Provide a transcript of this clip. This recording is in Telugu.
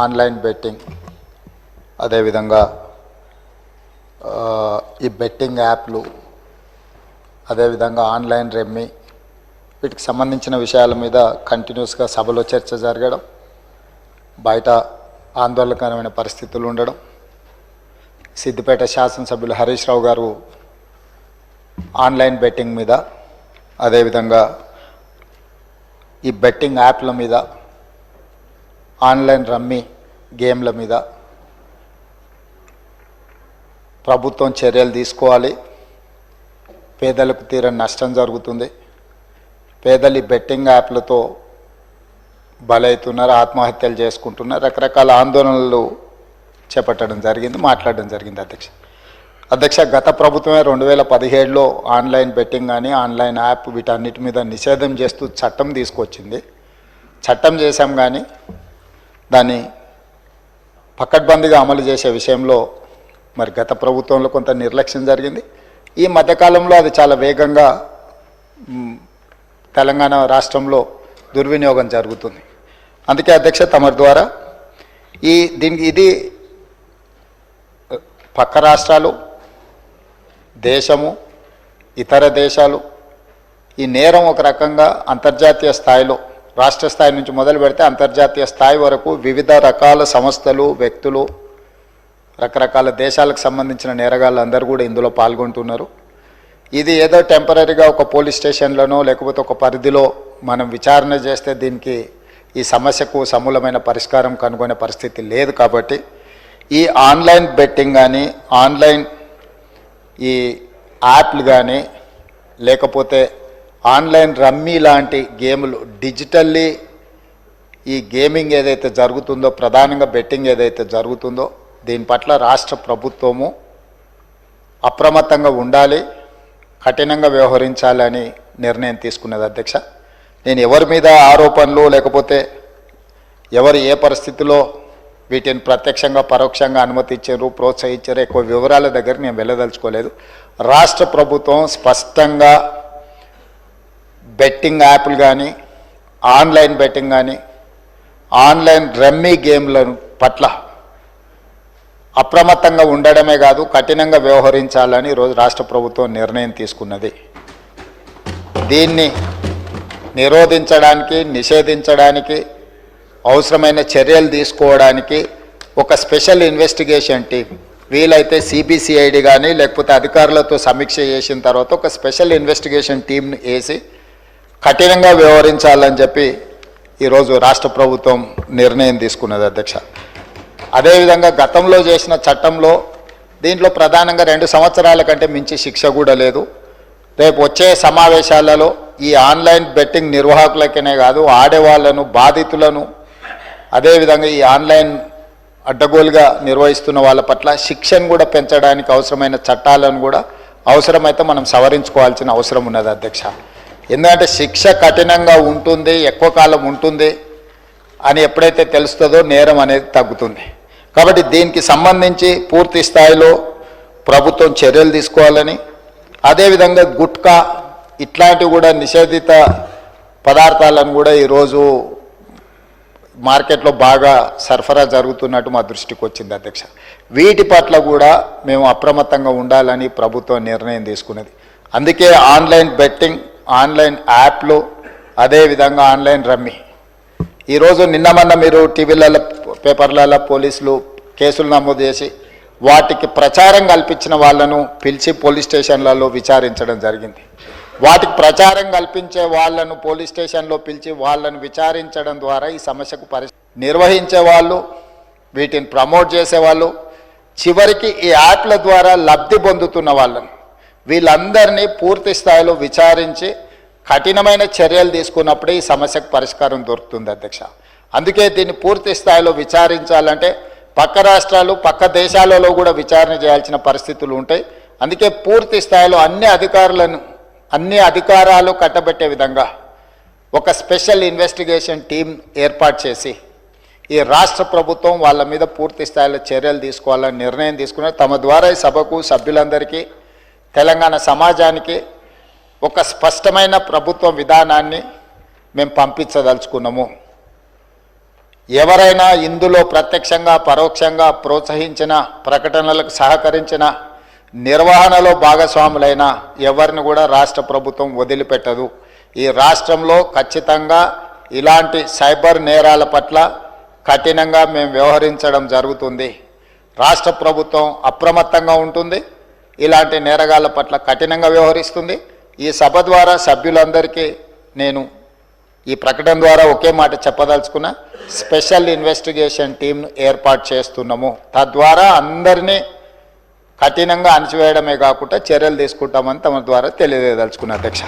ఆన్లైన్ బెట్టింగ్ అదేవిధంగా ఈ బెట్టింగ్ యాప్లు అదేవిధంగా ఆన్లైన్ రెమ్మీ వీటికి సంబంధించిన విషయాల మీద కంటిన్యూస్గా సభలో చర్చ జరగడం, బయట ఆందోళనకరమైన పరిస్థితులు ఉండడం, సిద్దిపేట శాసనసభ్యులు హరీష్ రావు గారు ఆన్లైన్ బెట్టింగ్ మీద అదేవిధంగా ఈ బెట్టింగ్ యాప్ల మీద ఆన్లైన్ రమ్మీ గేమ్ల మీద ప్రభుత్వం చర్యలు తీసుకోవాలి. పేదలకు తీరని నష్టం జరుగుతుంది. పేదలు ఈ బెట్టింగ్ యాప్లతో బలవుతున్నారు, ఆత్మహత్యలు చేసుకుంటున్నారు, రకరకాల ఆందోళనలు చేపట్టడం జరిగింది, మాట్లాడడం జరిగింది. అధ్యక్ష గత ప్రభుత్వమే 2017లో ఆన్లైన్ బెట్టింగ్ కానీ ఆన్లైన్ యాప్ వీటన్నిటి మీద నిషేధం చేస్తూ చట్టం తీసుకొచ్చింది. చట్టం చేశాం కానీ దాన్ని పకడ్బందీగా అమలు చేసే విషయంలో మరి గత ప్రభుత్వంలో కొంత నిర్లక్ష్యం జరిగింది. ఈ మధ్యకాలంలో అది చాలా వేగంగా తెలంగాణ రాష్ట్రంలో దుర్వినియోగం జరుగుతుంది. అందుకే అధ్యక్ష తమరి ద్వారా ఇది పక్క రాష్ట్రాలు, దేశము, ఇతర దేశాలు ఈ నేరం ఒక రకంగా అంతర్జాతీయ స్థాయిలో రాష్ట్ర స్థాయి నుంచి మొదలు పెడితే అంతర్జాతీయ స్థాయి వరకు వివిధ రకాల సంస్థలు, వ్యక్తులు, రకరకాల దేశాలకు సంబంధించిన నేరగాళ్ళు అందరూ కూడా ఇందులో పాల్గొంటున్నారు. ఇది ఏదో టెంపరీగా ఒక పోలీస్ స్టేషన్లోనో లేకపోతే ఒక పరిధిలో మనం విచారణ చేస్తే దీనికి ఈ సమస్యకు సమూలమైన పరిష్కారం కనుగొనే పరిస్థితి లేదు. కాబట్టి ఈ ఆన్లైన్ బెట్టింగ్ కానీ ఆన్లైన్ ఈ యాప్లు కానీ లేకపోతే ఆన్లైన్ రమ్మీ లాంటి గేములు డిజిటల్లీ ఈ గేమింగ్ ఏదైతే జరుగుతుందో, ప్రధానంగా బెట్టింగ్ ఏదైతే జరుగుతుందో దీని పట్ల రాష్ట్ర ప్రభుత్వము అప్రమత్తంగా ఉండాలి, కఠినంగా వ్యవహరించాలని నిర్ణయం తీసుకున్నది. అధ్యక్ష నేను ఎవరి మీద ఆరోపణలు లేకపోతే ఎవరు ఏ పరిస్థితిలో వీటిని ప్రత్యక్షంగా పరోక్షంగా అనుమతించారు, ప్రోత్సహించారు ఎక్కువ వివరాల దగ్గర నేను వెళ్ళదలుచుకోలేదు. రాష్ట్ర ప్రభుత్వం స్పష్టంగా బెట్టింగ్ యాప్లు కానీ ఆన్లైన్ బెట్టింగ్ కానీ ఆన్లైన్ రమ్మీ గేమ్ల పట్ల అప్రమత్తంగా ఉండడమే కాదు కఠినంగా వ్యవహరించాలని ఈరోజు రాష్ట్ర ప్రభుత్వం నిర్ణయం తీసుకున్నది. దీన్ని నిరోధించడానికి, నిషేధించడానికి అవసరమైన చర్యలు తీసుకోవడానికి ఒక స్పెషల్ ఇన్వెస్టిగేషన్ టీం, వీలైతే సిబిసిఐడి కానీ లేకపోతే అధికారులతో సమీక్ష చేసిన తర్వాత ఒక స్పెషల్ ఇన్వెస్టిగేషన్ టీంని వేసి కఠినంగా వ్యవహరించాలని చెప్పి ఈరోజు రాష్ట్ర ప్రభుత్వం నిర్ణయం తీసుకున్నది. అధ్యక్ష అదేవిధంగా గతంలో చేసిన చట్టంలో దీంట్లో ప్రధానంగా 2 సంవత్సరాల కంటే మించి శిక్ష కూడా లేదు. రేపు వచ్చే సమావేశాలలో ఈ ఆన్లైన్ బెట్టింగ్ నిర్వాహకులకనే కాదు ఆడేవాళ్లను, బాధితులను, అదేవిధంగా ఈ ఆన్లైన్ అడ్డగోలుగా నిర్వహిస్తున్న వాళ్ళ పట్ల శిక్షను కూడా పెంచడానికి అవసరమైన చట్టాలను కూడా అవసరమైతే మనం సవరించుకోవాల్సిన అవసరం ఉన్నది. అధ్యక్ష ఎందుకంటే శిక్ష కఠినంగా ఉంటుంది, ఎక్కువ కాలం ఉంటుంది అని ఎప్పుడైతే తెలుస్తుందో నేరం అనేది తగ్గుతుంది. కాబట్టి దీనికి సంబంధించి పూర్తి స్థాయిలో ప్రభుత్వం చర్యలు తీసుకోవాలని, అదేవిధంగా గుట్కా ఇట్లాంటివి కూడా నిషేధిత పదార్థాలను కూడా ఈరోజు మార్కెట్లో బాగా సరఫరా జరుగుతున్నట్టు మా దృష్టికి వచ్చింది. అధ్యక్ష వీటి పట్ల కూడా మేము అప్రమత్తంగా ఉండాలని ప్రభుత్వం నిర్ణయం తీసుకున్నది. అందుకే ఆన్లైన్ బెట్టింగ్, ఆన్లైన్ యాప్లు, అదేవిధంగా ఆన్లైన్ రమ్మీ ఈరోజు నిన్న మీరు టీవీలలో, పేపర్లలో పోలీసులు కేసులు నమోదు చేసి వాటికి ప్రచారం కల్పించిన వాళ్ళను పిలిచి పోలీస్ స్టేషన్లలో విచారించడం జరిగింది. వాటికి ప్రచారం కల్పించే వాళ్ళను పోలీస్ స్టేషన్లో పిలిచి వాళ్ళను విచారించడం ద్వారా ఈ సమస్యకు నిర్వహించే వాళ్ళు, వీటిని ప్రమోట్ చేసేవాళ్ళు, చివరికి ఈ యాప్ల ద్వారా లబ్ధి పొందుతున్న వాళ్ళను వీళ్ళందరినీ పూర్తి స్థాయిలో విచారించి కఠినమైన చర్యలు తీసుకున్నప్పుడే ఈ సమస్యకు పరిష్కారం దొరుకుతుంది. అధ్యక్ష అందుకే దీన్ని పూర్తి స్థాయిలో విచారించాలంటే పక్క రాష్ట్రాలు, పక్క దేశాలలో కూడా విచారణ చేయాల్సిన పరిస్థితులు ఉంటాయి. అందుకే పూర్తి స్థాయిలో అన్ని అధికారాలు కట్టబెట్టే విధంగా ఒక స్పెషల్ ఇన్వెస్టిగేషన్ టీం ఏర్పాటు చేసి ఈ రాష్ట్ర ప్రభుత్వం వాళ్ళ మీద పూర్తి స్థాయిలో చర్యలు తీసుకోవాలని నిర్ణయం తీసుకున్నారు. తమ ద్వారా ఈ సభకు, సభ్యులందరికీ, తెలంగాణ సమాజానికి ఒక స్పష్టమైన ప్రభుత్వ విధానాన్ని మేము పంపించదలుచుకున్నాము. ఎవరైనా ఇందులో ప్రత్యక్షంగా పరోక్షంగా ప్రోత్సహించిన, ప్రకటనలకు సహకరించిన, నిర్వహణలో భాగస్వాములైన ఎవరిని కూడా రాష్ట్ర ప్రభుత్వం వదిలిపెట్టదు. ఈ రాష్ట్రంలో ఖచ్చితంగా ఇలాంటి సైబర్ నేరాల పట్ల కఠినంగా మేము వ్యవహరించడం జరుగుతుంది. రాష్ట్ర ప్రభుత్వం అప్రమత్తంగా ఉంటుంది, ఇలాంటి నేరగాళ్ల పట్ల కఠినంగా వ్యవహరిస్తుంది. ఈ సభ ద్వారా సభ్యులందరికీ నేను ఈ ప్రకటన ద్వారా ఒకే మాట చెప్పదలుచుకున్నా, స్పెషల్ ఇన్వెస్టిగేషన్ టీంను ఏర్పాటు చేస్తున్నాము. తద్వారా అందరినీ కఠినంగా అణచివేయడమే కాకుండా చర్యలు తీసుకుంటామని తమ ద్వారా తెలియజేయదలుచుకున్నా అధ్యక్ష.